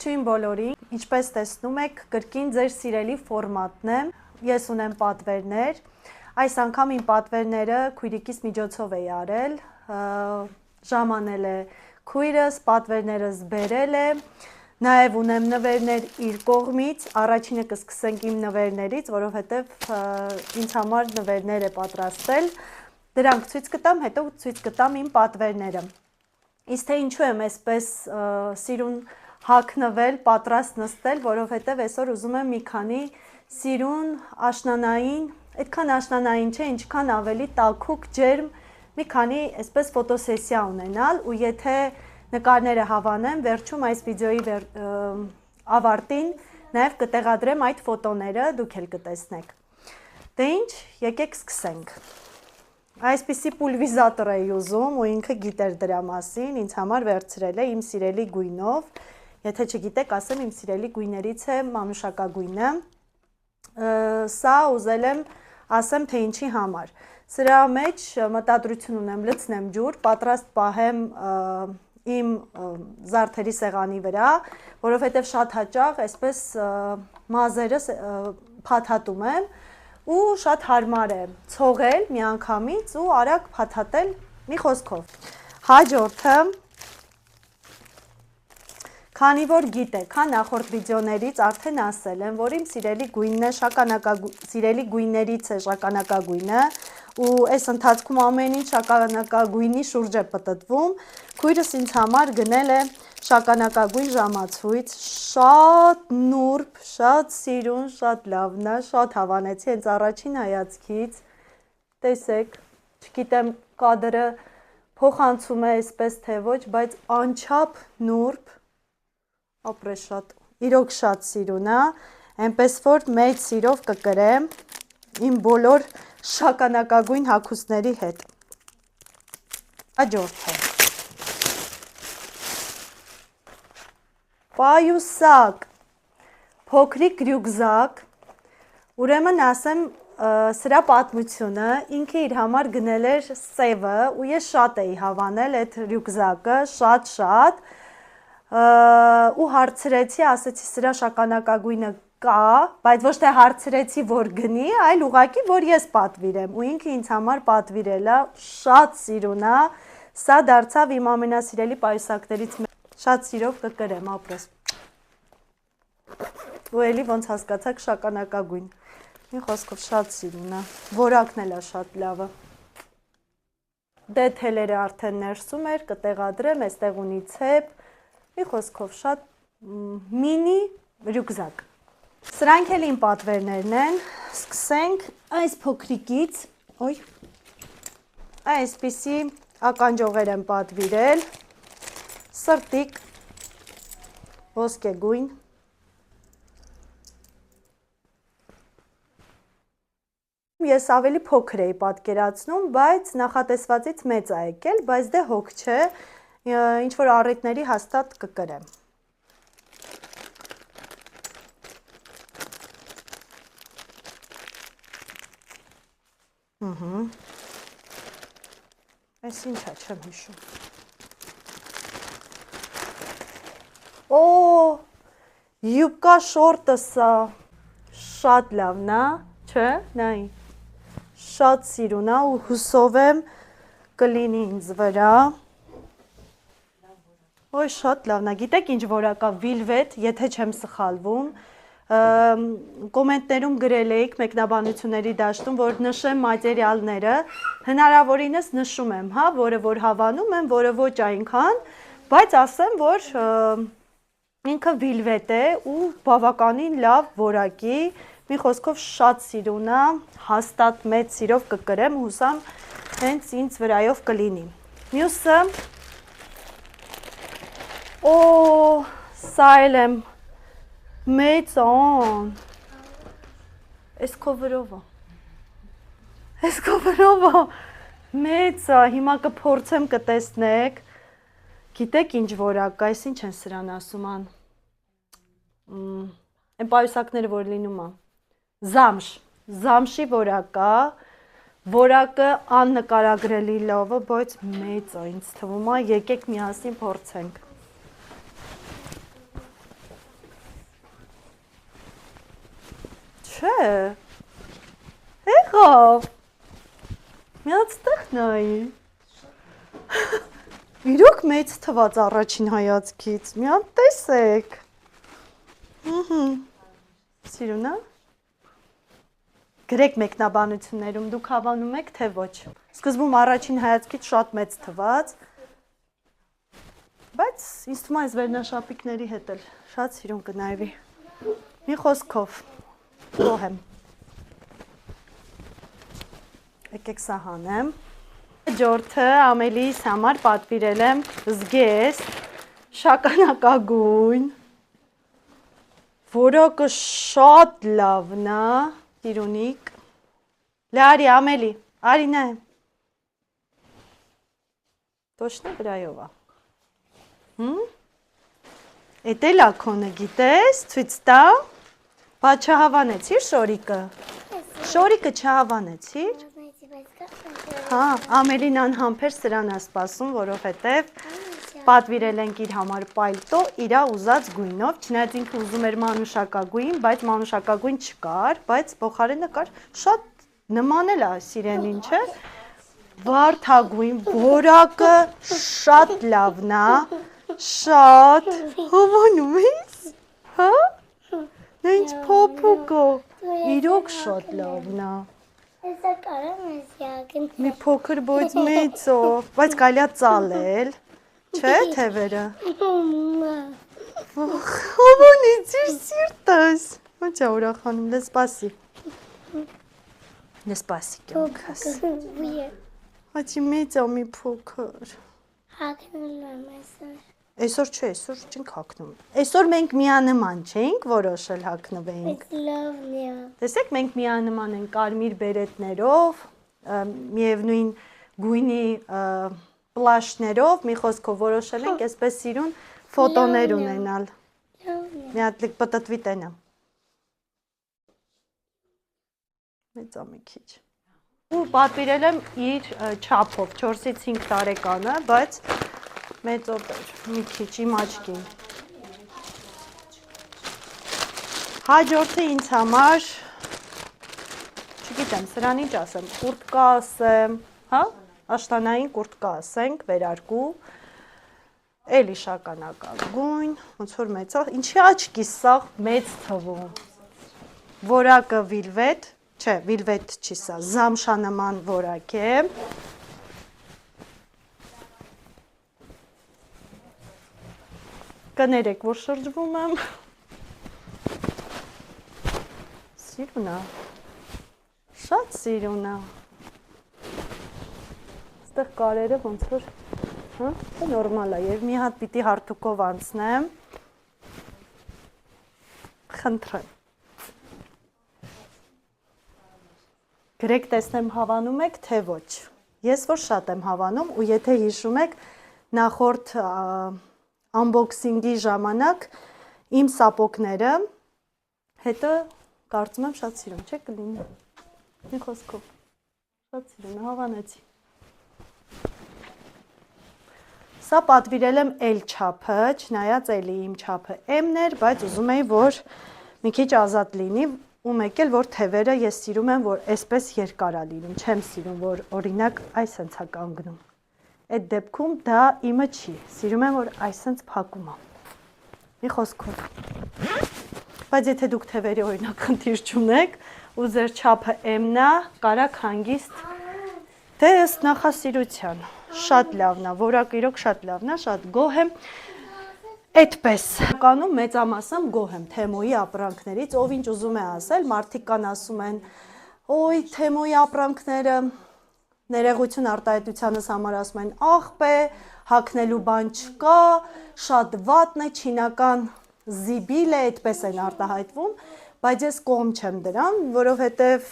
Ողջույն բոլորին, ինչպես տեսնում եք, կրկին ձեր սիրելի ֆորմատն է, ես ունեմ պատվերներ, այս անգամ իմ պատվերները քույրիկիս միջոցով էի արել, ժամանել է քույրս, պատվերներս բերել է, նաև ունեմ նվերներ իր կողմից, առաջինը կսկսենք իմ նվերներից, որովհետև ինձ համար նվերներ է պատրաստել, դրանք ցույց կտամ, հետո ցույց կտամ իմ պատվերները։ Իսկ թե ինչու եմ այսպես սիրուն հագնվել, պատրաստ նստել, որովհետև այսօր ուզում եմ մի քանի սիրուն աշնանային, այդքան աշնանային չէ, ինչքան ավելի տաքուկ, ջերմ, մի քանի այսպես ֆոտոսեսիա ունենալ, ու եթե նկարները հավանեմ, վերջում այս վիդեոյի ավարտին նաև կտեղադրեմ այդ ֆոտոները, դուք էլ կտեսնեք։ Դե ինչ, եկեք սկսենք։ Այսպիսի պուլվիզատոր էի ուզում ու ինքը գիտեր դրա մասին, ինձ համար վերցրել է իմ սիրելի գույնով, եթե չգիտեք, ասեմ իմ սիրելի գույներից է մանուշակագույնը, սա ուզել եմ ասեմ, թե ինչի համար։ Սրա մեջ մտադրություն ունեմ լցնեմ ջուր, պատրաստ պահեմ իմ զարդերի սեղանի վրա, որովհետև շատ հաճախ այսպես մազերս փաթաթում եմ, ու շատ հարմար է ցողել միանգամից ու արագ փաթաթել մի խոսքով։ Հաջորդը, քանի որ գիտեք, նախորդ վիդեոներից արդեն ասել եմ, որ իմ սիրելի գույնն է, սիրելի գույներից է շագանակագույնը, ու այս ընթացքում ամեն ինչ շագանակագույնի շուրջ է պտտվում, քույրս ինձ համար գնել է շագանակագույն ժամացույց, շատ նուրբ, շատ սիրուն, շատ լավն է, շատ հավանեցի հենց առաջին հայացքից, տեսեք, չգիտեմ կադրը փոխանցում է այսպես թե ոչ, բայց անչափ նուրբ, ապրես շատ, իրոք շատ սիրուն է, այնպես որ մեծ սիրով կկրեմ իմ բոլոր շագանակագույն հագուստների հետ։ Հաջորդը։ Պայուսակ, փոքրիկ ռյուկզակ, ուրեմն ասեմ սրա պատմությունը, ինքը իր համար գնել էր սևը ու ես շատ էի հավանել այդ ռյուկզակը, շատ, ու հարցրեցի, ասեցի սրա շագանակագույնը կա, բայց ոչ թե հարցրեցի, որ գնի, այլ ուղղակի, որ ես պատվիրեմ, ու ինքը ինձ համար պատվիրել է, շատ սիրուն է, սա դարձավ իմ ամենասիրելի պայուսակներից մեկը, շատ սիրով կկրեմ, ապրես։ Ու էլի ոնց հասկացաք շագանակագույն, մի խոսքով շատ սիրուն է, որակն էլ է շատ լավը։ Դեթելերը արդեն ներսում էր, կտեղադրեմ, այստեղ ունի ցեպ, մի խոսքով շատ մինի ռյուկզակ։ Սրանք էլ իմ պատվերներն են, սկսենք այս փոքրիկից, այսպիսի ականջողեր եմ պատվիրել, սրտիկ, ոսկեգույն, ես ավելի փոքր էի պատկերացնում, բայց նախատեսվածից մեծ է եկել, բայց դե հոգ չէ, ինչ-որ առիթների հաստատ կկրեմ։ Այս ինչ է, չեմ հիշում։ Օ, յուբկա շորտը սա, շատ լավն է, չէ, նայի, շատ սիրուն է ու հուսով եմ կլինի ինձ վրա, ոյ շատ լավն է, գիտեք ինչ որակա վիլվետ, եթե չեմ սխալվում, կոմենտներում գրել էիք մեկնաբանությունների դաշտում, որ նշեմ մատերիալները, հնարավորինս նշում եմ, որը որ հավանում եմ, որը ոչ այնքան, բայց ասեմ, որ ինքը վիլվետ է ու բավականին լավ որակի, մի խոսքով շատ սիրուն է, հաստատ մեծ սիրով կկրեմ, հուսամ հենց ինձ վրայով կլինի։ Մյուսը, օ, սա էլ եմ մեծ ան, ես քո վրովա, մեծ է, հիմա կփորձեմ կտեսնեք, գիտեք ինչ որակ, այս ինչ են սրան ասում ան, են պայուսակները որ լինում ան, զամշի որակա, որակը աննկարագրելի լավը, բայց մեծ է ինձ թվում է, եկեք միասին փորձենք։ Չէ։ Եղավ։ Մի հատ ստեղ նայի։ Իրոք մեծ թված առաջին հայացքից։ Մի հատ տեսեք։ Սիրուն է։ Գրեք մեկնաբանություններում դուք հավանում եք, թե ոչ։ Սկզբում առաջին հայացքից շատ մեծ թված, բայց ինձ թվում է այս վերնաշապիկների հետ էլ շատ սիրուն կնայվի։ Մի խոսքով, գոհ եմ։ Եկեք սա հանեմ։ Հաջորդը Ամելիս համար պատվիրել եմ զգեստ, շագանակագույն, որակը շատ լավն է, սիրունիկ։ Լարի, Ամելի, արի նայեմ։ Точно վրայով է։ Էդ էլ ակոնը գիտես, ցույց տա։ Բա չհավանեցիր շորիկը։ Շորիկը չհավանեցիր։ Հա, Ամելին անհամբեր սրան է սպասում, որովհետև պատվիրել ենք իր համար պալտո իր ուզած գույնով, չնայած ինքը ուզում էր մանուշակագույն, բայց մանուշակագույն չկար, բայց փոխարենը կար շատ նման էլ է սիրենին, չէ՞։ Վարդագույն, որակը շատ լավն է, շատ հավանում ես, հա։ Նա ինչ փոփուկ է, իրոք շատ լավն է։ Հեսա կարամ ես յագն։ Մի փոքր բայց մեծով, բայց կարելի է ծալել, չէ՞ թևերը։ Հավանից իր սիրտս։ Ոչ է ուրախանում, դե սպասի։ Դե սպասի կյանքս։ Հաճի մեծ է մի փոքր։ Հագնում եմ այսօր։ Այսօր չէ, այսօր չենք հագնում։ Այսօր մենք միանման չենք որոշել հագնվենք։ Այս լավն է։ Տեսեք, մենք միանման ենք կարմիր բերետներով, միևնույն գույնի պլաշներով, մի խոսքով որոշել ենք այսպես սիրուն ֆոտոներ ունենալ։ Լավն է։ Մի հատ լիք պտտվի տենը։ Մեծ է մի քիչ։ Ու պատվիրել եմ իր չափով 4-ից 5 տարեկանը, բայց մեծով էր, մի քիչ իմ աչքին։ Հաջորդը ինձ համար, չգիտեմ, սրան ինչ ասեմ, կուրտկա ասեմ, հա, աշտանային կուրտկա ասենք, վերարկու, էլի շագանակագույն, ոնց որ մեծ է, ինչի աչքի սաղ մեծ թվում, որակը վիլվետ, չէ, վիլվետ չի սա, զամշանման որակ է, կներեք, որ շրջվում եմ, սիրուն է, շատ սիրուն է, ստեղ կարերը ոնց որ, դա նորմալ է, և մի հատ պիտի հարթուկով անցնեմ, խնդրեմ, գրեք տեսնեմ հավանում եք, թե ոչ, ես որ շատ եմ հավանում ու եթե հիշում եք նախորդ unboxing-ի ժամանակ իմ սապոգները, հետը կարծում եմ շատ սիրուն, չէ կլինի, մի խոսքով, շատ սիրուն, հավանեցի։ Սա պատվիրել եմ L չափը, չնայած էլի իմ չափը M-ն էր, բայց ուզում էի, որ մի քիչ ազատ լինի, ու մեկ էլ, որ թևերը ես սիրում եմ, որ այսպես երկար է լինում, չեմ սիրում, որ օրինակ այս հենց է կանգնում։ Այդ դեպքում դա իմը չի, սիրում եմ, որ այսենց փակում է, մի խոսքով։ Բայց եթե դուք թևերի օրինակ խնդիր չունեք, ու ձեր չափը M-ն է, կարաք հանգիստ, դե ըստ նախասիրության, շատ լավն է, որակը իրոք շատ լավն է, շատ գոհ եմ, այդպես։ Կանում մեծամասամբ գոհ եմ Թեմոյի ապրանքներից, ով ինչ ուզում է ասել, մարդիկ կան ասում են, ոյ Թեմոյի ապրանքները ներողություն արտահայտությանս համար ասում են աղբ է, հագնելու բան չկա, շատ վատն է, չինական զիբիլ է, այդպես են արտահայտվում, բայց ես կողմ չեմ դրան, որովհետև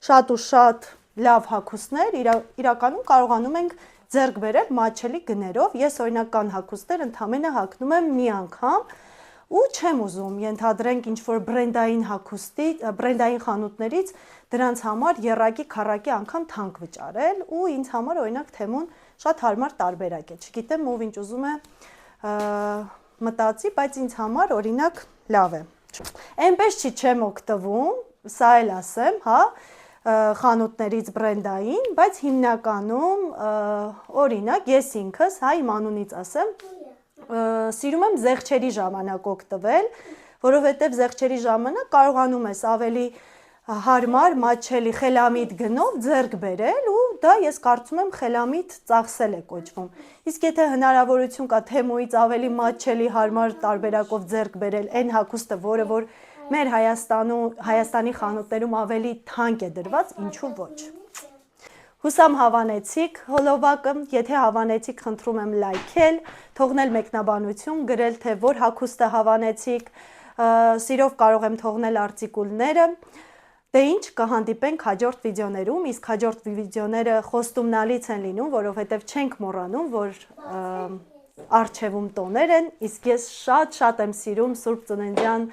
շատ ու շատ լավ հագուստներ իրականում կարողանում ենք ձեռք բերել մատչելի գներով, ես օրինական հագուստներ ընդամենը հագնում եմ մի անգամ ու չեմ ուզում ենթադրենք ինչ-որ բրենդային հագուստի, բրենդային խանութներից դրանց համար եռակի, քառակի անգամ թանկ վճարել ու ինձ համար օրինակ Թեմոն շատ հարմար տարբերակ է, չգիտեմ ով ինչ ուզում է մտածի, բայց ինձ համար օրինակ լավ է։ Այնպես չի չեմ օգտվում, սա էլ ասեմ, հա, խանութներից բրենդային, բայց հիմնականում օրինակ ես ինքս, հա, իմ անունից ասեմ, սիրում եմ զեղչերի ժամանակ օգտվել, որովհետև զեղչերի ժամանակ կարողանում ես ավելի հարմար, մատչելի խելամիտ գնով ձեռք բերել ու դա ես կարծում եմ խելամիտ ծախսել է կոչվում։ Իսկ եթե հնարավորություն կա Թեմոյից ավելի մատչելի հարմար տարբերակով ձեռք բերել այն հագուստը, որը որ մեր Հայաստանի խանութներում ավելի թանկ է դրված, ինչու ոչ։ Հուսամ հավանեցիք հոլովակը, եթե հավանեցիք, խնդրում եմ լայքել, թողնել մեկնաբանություն, գրել թե որ հագուստը հավանեցիք, սիրով կարող եմ թողնել արտիկուլները, դե ինչ կհանդիպենք հաջորդ վիդեոներում, իսկ հաջորդ վիդեոները խոստումնալից են լինում, որովհետև չենք մոռանում, որ առջևում տոներ են, իսկ ես շատ եմ սիրում Սուրբ Ծննդյան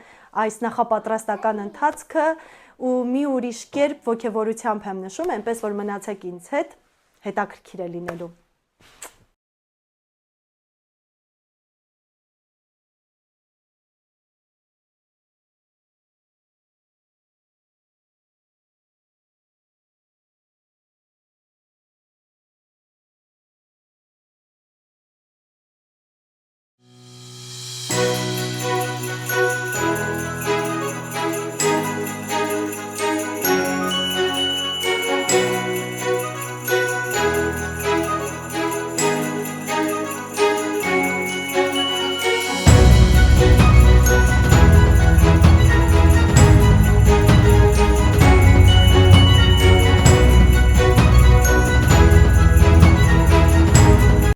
այս նախապատրաստական ընթացքը ու մի ուրիշ կերպ ոգևորությամբ եմ նշում, այնպես որ մնացեք ինձ հետ, հետաքրքիր է լինելու։